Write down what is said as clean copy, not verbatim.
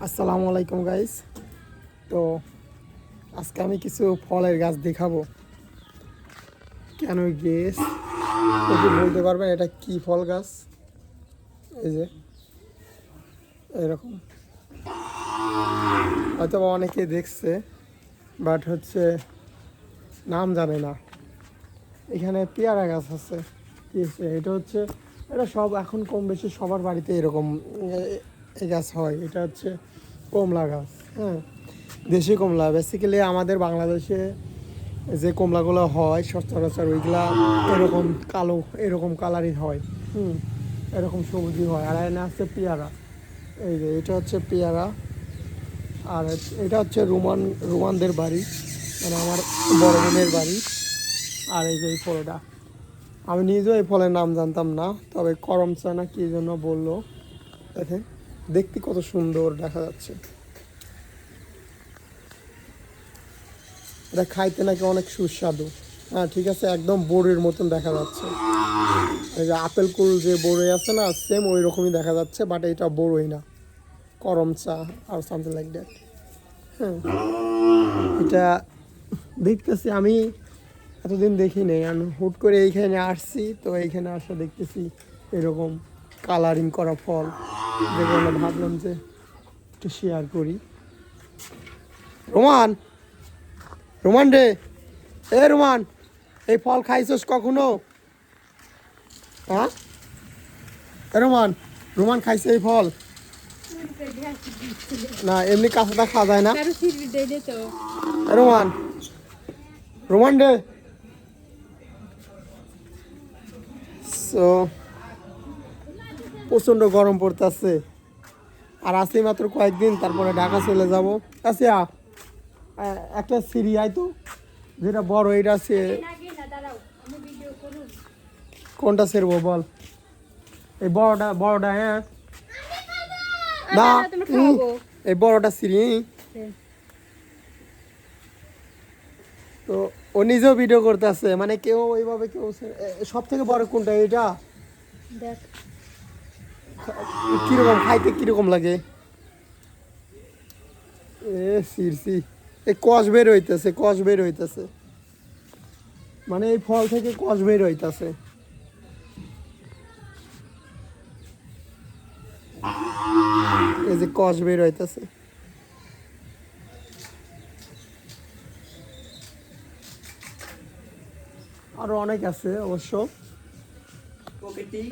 আসসালামু আলাইকুম গাইস। তো আজকে আমি কিছু ফলের গাছ দেখাবো। কেন গেস যদি বলতে পারবেন এটা কি ফল গাছ? এই যে এরকম, হয়তো অনেকে দেখছে বাট হচ্ছে নাম জানে না। এখানে পেয়ারা গাছ আছে। কি হচ্ছে এটা? হচ্ছে এটা সব এখন কম বেশি সবার বাড়িতে এরকম এই গাছ হয়। এটা হচ্ছে কমলা গাছ। হ্যাঁ, দেশি কমলা। বেসিক্যালি আমাদের বাংলাদেশে যে কমলাগুলো হয় সচরাচর ওইগুলা এরকম কালো, এরকম কালারই হয়। এরকম সবুজই হয়। আর এনে আছে পেয়ারা। এই যে এটা হচ্ছে পেয়ারা। আর এটা হচ্ছে রোমানদের বাড়ি, মানে আমার বড় বোনের বাড়ি। আর এই যে এই ফলটা, আমি নিজেও এই ফলের নাম জানতাম না, তবে করমচা না কি জন্য বললো। দেখেন দেখতে কত সুন্দর দেখা যাচ্ছে। এটা খাইতে নাকি অনেক সুস্বাদু। হ্যাঁ ঠিক আছে, একদম বোরের মতন দেখা যাচ্ছে। এই যে আপেল কুল যে বড়ই আছে না, সেম ওই রকমই দেখা যাচ্ছে, বাট এটা বড়ই না, করমচা আর সামথিং লাইক দ্যাট। হ্যাঁ, এটা দেখতেছি আমি এতদিন দেখি নেই, আমি হুট করে এইখানে আসছি, তো এইখানে আসা দেখতেছি এরকম কালারিং করা ফল, যেগুলো ভাবলাম যে একটু শেয়ার করি। রোমান, রোমান রে, এ রোমান, এই ফল খাইছস কখনো? হ্যাঁ রোমান, রোমান খাইছে এই ফল? না, এমনি কাঁচাটা খাওয়া যায় না। রোমান, রোমান রে। সো প্রচণ্ড গরম পড়তেছে, আর আছি মাত্র কয়েকদিন, তারপরে ঢাকা চলে যাব। আচ্ছা, একটা সিঁড়ি আয় তো, যেটা বড়, এটা আছে। কোনটা ছেড়বো বল? এই বড়টা, বড়টা। হ্যাঁ না, এই বড়টা সিঁড়ি। তো ও নিজেও ভিডিও করতেছে, মানে কেউ ওইভাবে কেউ সব থেকে বড় কোনটা? এটা দেখ কিরকম খাইতে, কিরকম লাগে। এ সিরসি, এই কষ বের হইতেছে, কষ বের হইতেছে, মানে এই ফল থেকে কষ বের হইতেছে। এই যে কষ বের হইতেছে। আরো অনেক আছে অবশ্য। প্রকৃতি